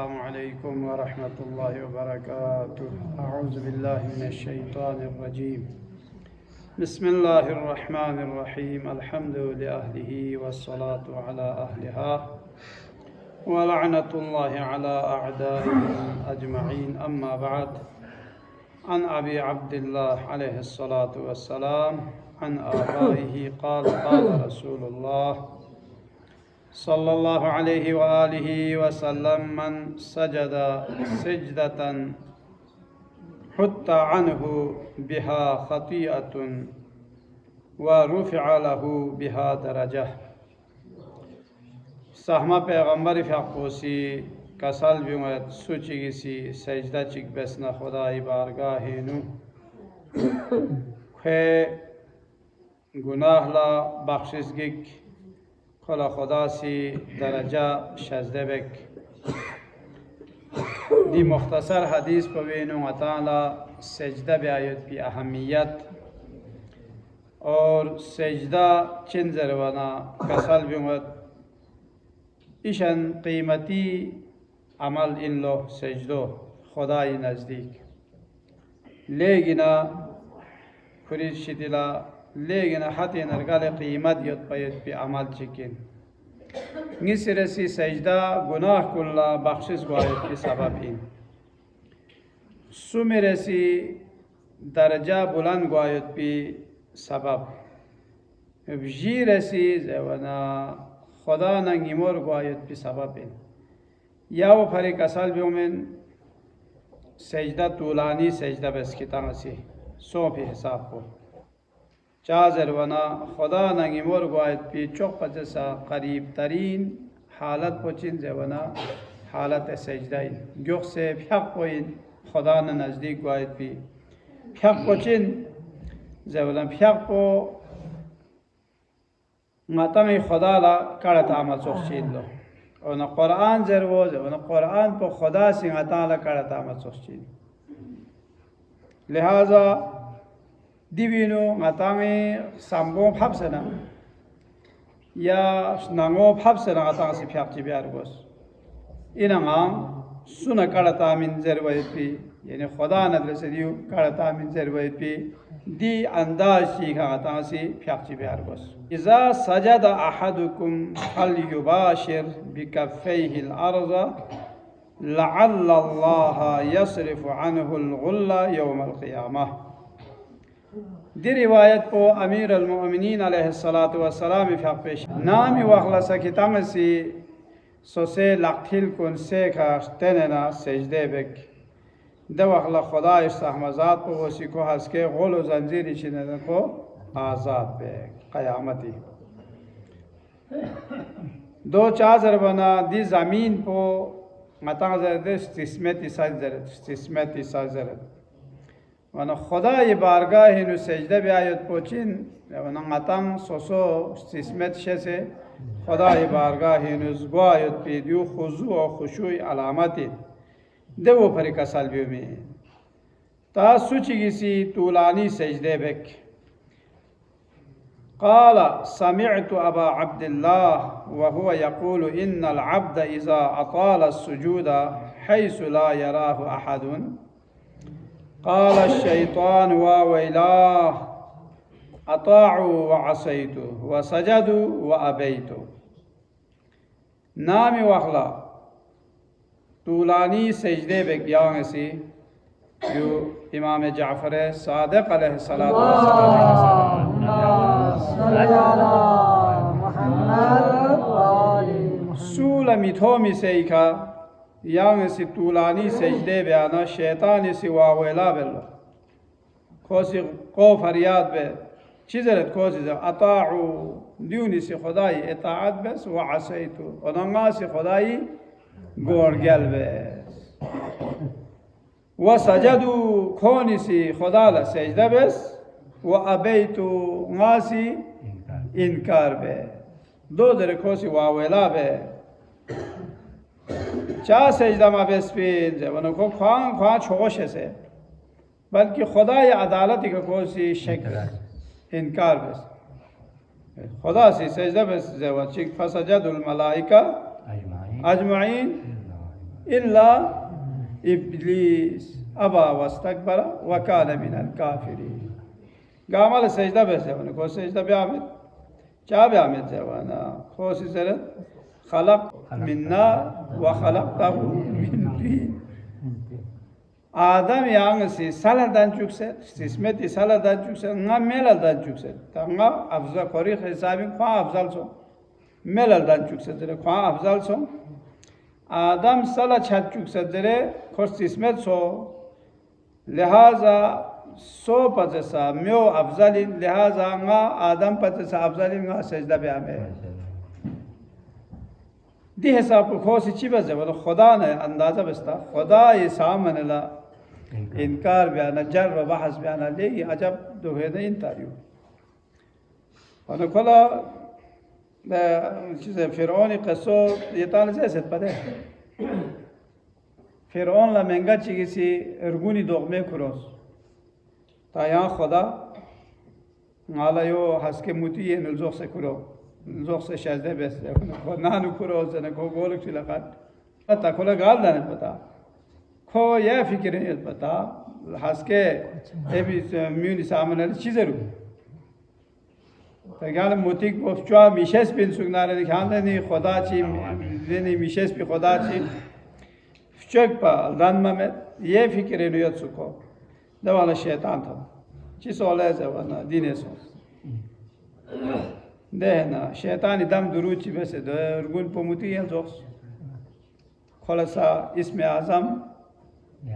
अस्सलामुअलैकुम वरहमतुल्लाहि वबरकातुह। अऊज़ु बिल्लाहि मिनश्शैतानिर्रजीम। बिस्मिल्लाहिर्रहमानिर्रहीम। अल्हम्दु लिअहलिही वस्सलातु अला अहलिहा व लअनतुल्लाहि अला अअदाइहिम अजमईन। अम्मा बअद। अन अबी अब्दिल्लाह अलैहिस्सलातु वस्सलाम अन आबाइही क़ाल क़ाल रसूलुल्लाह सल्लल्लाहु अलैहि व आलिहि वसल्लम मन सजदा सिजदतन हुत्ता अन्हु बिहा खतीअतुन व रुफ़िअ लहु बिहा दरजह। सहमा पैगम्बर फ़ाक़ोसी कसल बिमत सुचिगिसी सजदा चिक बेसना खुदाई बारगाहेनु खे गुनाह ला बख्शिशगिक खुला खुदा सी दरजा शजदबक दी मुख्तसर हदीस पवेनु अताला सजदा ब्यायत की अहमियत और सजदा चिन जरवाना कसल बिमत इशन कीमती अमल इन लो सजदो खुदाई नज़दीक लेगिना खुरीद शितिला लेकिन हती नरगाल कीमत यत पयत पे अमल चिकिन निसरसी सजदा गुनाह कुल्ला बख्शिश वायत के सबब इन सुमेरसी दर्जा बुलंद वायत पे सबब जीरसी जवना खुदा नंगिमोर वायत पे सबब इन या वो फरी कसल ब्योमेन सजदा तूलानी सजदा बस की तांसी सौ पे हिसाब को चाजरवना खुदा नंगी मोर गुआयत पी चौक पचसा करीब तरीन हालत पोचिन जवना हालत सजदाइन जोख से फ्याक पोइन खुदा न नज़दीक गुआयत पी फ्याक पोचिन जवना फ्याक पो मतंग खुदा ला कड़ता मचोचिन लो और न कुरान जरवो जवना कुरान पो खुदा सिंह ताला कड़ता मचोचिन लिहाजा दिविनो ngataŋi sambo phapsana ya nango phapsana ngataŋ si phyak chi biar gos inangam suna karata min zerwaipi yani khuda nadre se diu karata min zerwaipi di andaz chi ngataŋ si phyak chi biar gos iza sajada ahadukum falyubashir bikaffayhi al-ardha la'alla allaha yasrifu anhu al-ghulla yawm al-qiyamah। दी रिवायत को अमीर अलमुमिनीन अलैहिस्सलातु वस्सलाम फ़ाक़पेश नामी वखला सकितांग सी सोसे लक्थिल कुन से खास्तेना सजदे bake the वखला खुदा इस्ताहमज़ात को वसी को हंसके गोल व जंजीर चिन्ह को आज़ाद बेक क़यामती दो चार बना दी ज़मीन पो मतांग ज़रदे स्तिस्मेती साज़रत वना खुदा ये बारगाह हिनु सजदा ब्यायत पोचिन वना मतंग सोसो स्तिस्मत शेसे खुदा ये बारगाह हिनु ज़्वायत पीदियो खुजू और खुशूई अलामती देवो फरी कसल बियो में तासुची किसी तूलानी सजदे बेक قال سمعت أبا عبد الله وهو يقول إن العبد إذا أطال السجود حيث لا يراه أحد قال الشيطان وويلاه أطاعوا وعصيتوا وسجدوا وأبيتوا نامي وخلا طولاني سجدे بگیاں سی جو امام جعفر صادق علیہ الصلوۃ والسلام سول میتھومی سیکھا yang si tulani sejde beana şeytani si wawela bello kosi ko faryad be çizeret kosi de ata'u diuni si khudai itaat bes wa asaytu onanga si khudai gorgel bes wa sajadu koni si khudala sejde bes wa abaytu ngasi inkar be do dere kosi wawela be चा सजदा मा बेस्पिन जवनो को ख्वां ख्वां छोश से बल्कि खुदा या अदालत का कोसी शक इनकार बस खुदा से सजदा बस जवन चिक फसजदुल मलाइका अजमईन इल्ला इब्लीस अबा वस्तकबरा व कान मिनल काफिरीन गामल सजदा बेसे वन को सजदा बे आमिद चा बे आमिद जवाना खोसी जरत खलक मिन नार व खलकतहु मिन तीन Adam yangisi saladan çükse, sismeti saladan çükse, nga melaldan çükse. Nga afzal kori hesabin kwa afzal son. Melaldan çükse dere kwa afzal son. Adam sala çat çükse dere kor sismet so. Lihaza so pacesa myo afzalin lihaza nga Adam pacesa afzalin nga secde beame. दी हिसाब को खोसी चिबे जे बोलो खुदा ने अंदाजा बस्ता खुदा ये सामने ला इनकार बयाना जर व बहस बयाना ले ये अजब दो है ना इंतारियो और कोला चीज़ फिरौन क़स्सो ये ताल जैसे पता है फिरौन ला महंगा चीज़ सी रुगुनी दोग में खुरोस ताया खुदा माला यो हंस के मुती ये नलजोक से खुरो जोक से शायद बेस को नानु खुरो से न को गोलक चिला काट पता खोला गाल दाने पता खो ये फिक्र नहीं पता हंस के ये भी म्यूनि सामने चीज़ें रू तो क्या मोतिक वो चुआ मिशेस पिन सुगनारे दिखाने नहीं खुदा ची नहीं मिशेस भी खुदा ची चुक पा दानमा में ये फिक्र नहीं होता सुको दवाला शैतान था चीज़ वाले से वरना दीने सो देना शैतान इदम दुरुची बसे दुर्गुन पमुती है जोक्स खोलसा इसमें आज़म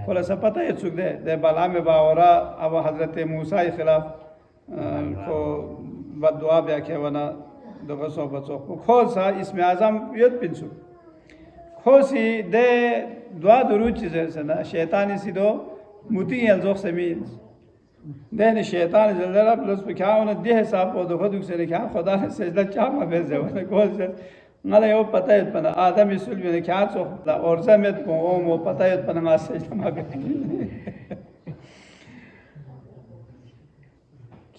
खोलसा पता है चुक दे बाला में बावरा अब हज़रत मूसा के खिलाफ को बद्दुआ ब्याखे वना दोगसो बचो खोलसा इसमें आज़म युद्ध पिंसु खोसी दे दुआ दुरुची जैसे ना शैतानी सीधो मुती है जोक्स मीन्स देने शैतान जल्दला प्लस क्या उन्हें देह साफ हो तो खुद से लिखा खुदा ने सजदा चाह में भेज दिया उन्हें कौन से नले वो पता है पना आदम इसुल में क्या चो और जमेत को ओ वो पता है पना मास सजदा में भेज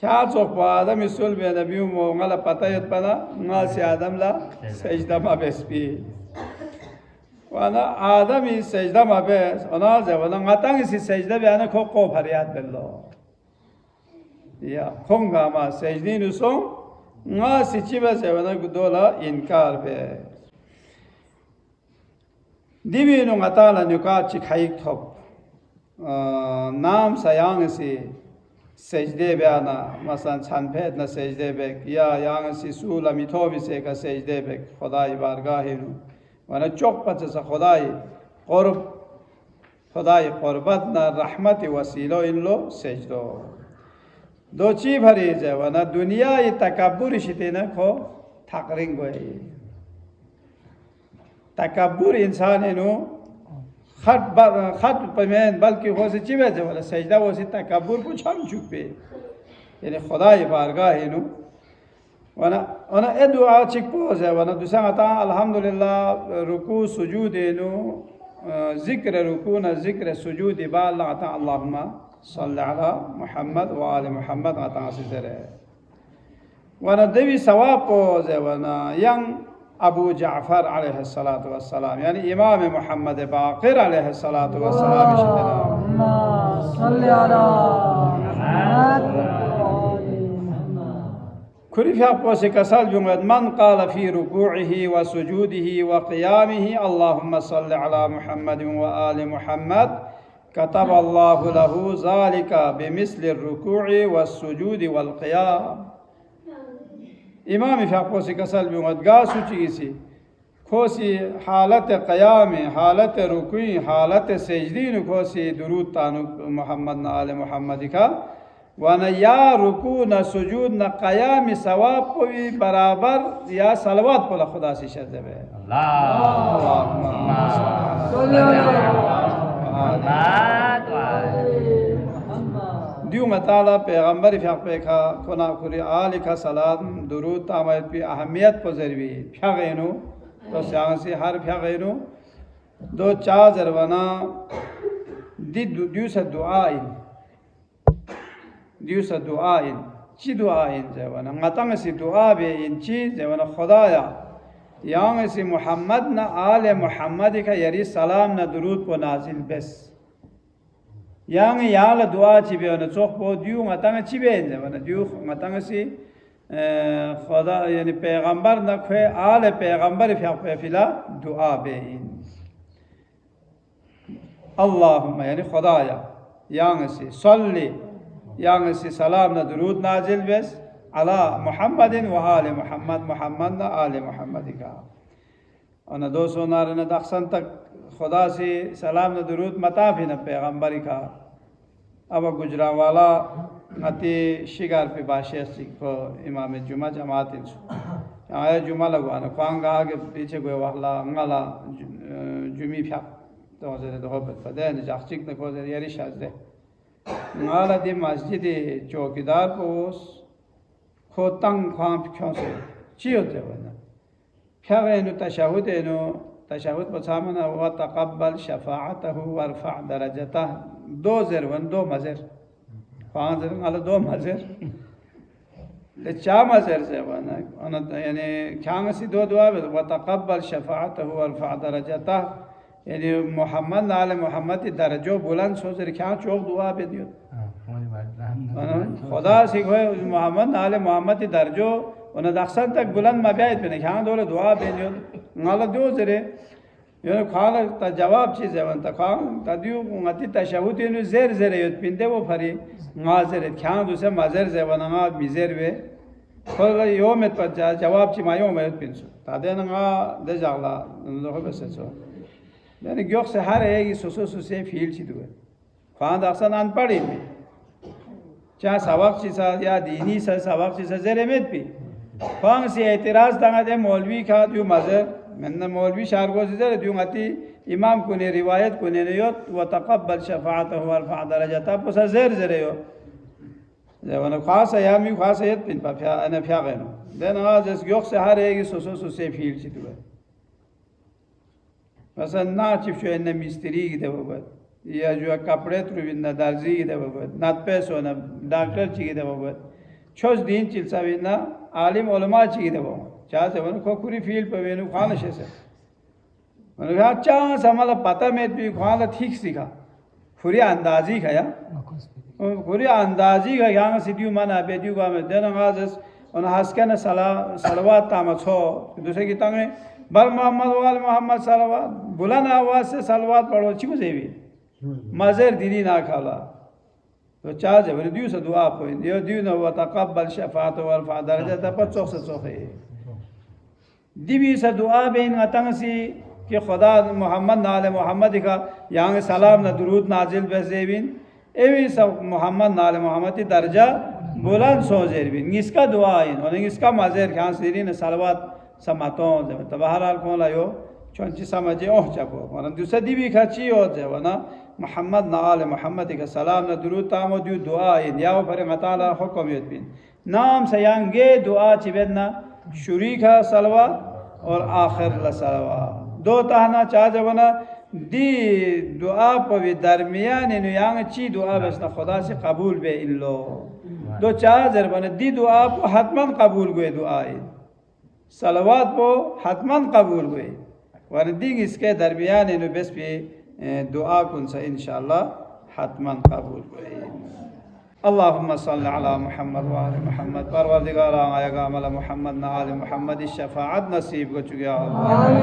क्या चो आदम इसुल में नबी वो नला पता है पना मास आदम ला सजदा में भेज भी वाना आदम इस सजदा में भेज अनाज है वाना गातांग इस सजदा में आने को फरियाद बिल्लो या खोंगा मा सजदी नुसो ना सिचिबे से वना गुदोला इनकार बे दिवी नु ngataला नुका चिखाइक थोप नाम सयांग से सजदे बयाना मसलन छनफेद न सजदे बे या यांग से सूला मिथोबी से का सजदे बे खुदाई बारगाह नु वना चौक पच से खुदाई कुर्ब खुदाई कुर्बत न रहमत वसीलो इन लो सजदो दो ची भरी जवाना दुनिया ये तकब्बुर शिते न को थाकरिंग गोए तकब्बुर इंसान नो खत पमेन बल्कि हो से चिवे जवाना सजदा वो से तकब्बुर को छम चुपे यानी खुदा ये बारगाह है नो वना ए दुआ चिक पो जवाना दूसरा आता अल्हम्दुलिल्लाह रुकू सुजूद नो जिक्र रुकू न जिक्र सुजूद इबाल आता अल्लाहुम्मा صلى على محمد وآل محمد أتعصير وانا دوي ثواب قوزه وانا ين أبو جعفر عليه الصلاة والسلام يعني إمام محمد باقر عليه الصلاة والسلام اللهم صل على محمد كل في أبوسي كسال جمعة من قال في ركوعه وسجوده وقيامه اللهم صل على محمد وآل محمد كتب الله له ذلك بمثل الركوع والسجود والقيام إمام في أقوسي كسل بيومد قاسو چيسي خوسي حالة قيام حالة ركوع حالة سجدين خوسي درود تانو محمد آل محمد کا وانا يا ركوع نا سجود نا قيام ثواب کوئی برابر یا صلوات پولا خدا سے شرط ہے اللهم صل دیو مطالعہ پیغمبر فیق کا کنا کری آل کا سلام درود تامید پی اہمیت پذیروی فیغینو تو سیانسی ہر فیغینو دو چار زروانا دیو سے دعائن چی دعائن زیوانا غطنگ سی دعا بے ان چی زیوانا خدایا yang si Muhammad na ale Muhammad ka yari salam na durud po nazil bes yang la dua chibe na chok po diu ngatang chibe ne na diu ngatang si khoda yani पैगंबर na khwe ale पैगंबर fi fila dua bein Allahumma yani khudaya yang si salli yang si salam na durud nazil bes ala Muhammadin wa ali Muhammad Muhammad na ali Muhammad ka ana do sonar na daksan tak खुदा से सलाम न दुरूद मताफी न पैगंबरी का अब गुजरावाला अति शिकार पे बाशे को इमाम जुमा जमात आया जुमा लगवाना क्वांगा आगे पीछे कोई वाला अंगाला जुमी फ्या तो जरे तो पता है जाचिक न को जरे यारी शाजदे अंगाला दी मस्जिद चौकीदार पोस खो तंग क्वां क्यों से चियो ते वना क्या वे नु तशहुद नु तशहुद बसामना व तक़ब्बल शफाअतहु वरफअ दरजतह दो जर वन दो मजर पांच जर अल दो मजर ले चा मजर से वना यानी खांग सी दो दुआ व तक़ब्बल शफाअतहु वरफअ दरजतह यानी मोहम्मद आले मोहम्मद दरजो बुलंद सो जर क्या चौक दुआ पे दियो खुदा सिखो मोहम्मद आले मोहम्मद दरजो उन दक्षन तक बुलंद मब्यायत पे नहीं दो दुआ पे दियो ngala do zere yo khala ta jawab chi zevan ta kham ta diu ngati tashahhud inu zer zere yot pinde wo phari nga zere khyan du se mazer zevan nga mizer ve khola yo met pa jawab chi mayo met pinsu ta de nga de jagla lo ho bese so yani gyok se har egi so se fiil chi du khan daksan an padi mi cha sabak chi sa ya dini sa sabak chi sa zere met pi khan se एतराज तंगा दे मौलवी का दिउ mazer मैंने मौलवी शार को जिधर दियो आती इमाम को ने रिवायत को ने यो व तक़ब्बल शफाअतहु वरफअ दरजतहु पस ज़ेर ज़ेरे यो जवन खास यामी खास यत पिन पाफिया अने फिया गनो देन आज इस योक से हर एक सो से फील चितु है बस ना चिप शो ने मिस्त्री की देव बत या जो कपड़े त्रुविन दर्जी की देव बत नात पैसो ना डॉक्टर ची की देव बत छोस दिन चिलसा विना आलिम उलमा ची की देव चाह से वन को पूरी फील्ड पे वेनु खान से वन कहा चाह समाला पता में भी खान ठीक सीखा पूरी अंदाजी खाया पूरी अंदाजी का यहाँ सिद्धियों माना बेदियों का में देना गाज़स उन हस्के ने सलावत तामछो दूसरे की तंगे बल मोहम्मद वाल मोहम्मद सलावत बुलंद आवाज से सलावत पढ़ो चिको जेवी मज़र दीनी ना खाला तो चाह से वन दियो से दुआ पोइन दियो न वो तक़ब्बल शफ़ाअत वरफ़अ दरजतहु पर चौक से चौके दिवी से दुआ बेन अतंग सी कि खुदा मोहम्मद नाले मोहम्मद का यहाँ सलाम न दुरूद नाजिल बेज़ेबिन एवी सब मोहम्मद नाले मोहम्मद दर्जा बुलंद सोजेबिन इसका दुआ इन और इसका मज़ेर खान सीरी ने सलवात समातों जब तबाहराल कौन लायो चौंची समझे ओह चको और दूसरा दिवी खाची हो जब ना मोहम्मद नाले मोहम्मद का सलाम न दुरूद तामो दियो दुआ इन याव पर मताला हुक्मियत बिन नाम से यांगे दुआ चिबेना शुरी का सलवा और आखिर ला सलवा दो तहना चाह जवना दी दुआ पवी दरमियान इन यांग ची दुआ बस ना खुदा से कबूल बे इन लो दो चाह जरबना दी दुआ को हतमन कबूल हुए दुआ सलवात को हतमन कबूल हुए वर्दिंग इसके दरमियान इन बस पे दुआ कुन सा इंशाअल्लाह हतमन कबूल हुए अल्लाहुम्मा सल्लि अला मुहम्मद व आले मुहम्मद परवरदिगार आएगा अमल मुहम्मद न आले मुहम्मद शफाअत नसीब को चुके अल्लाह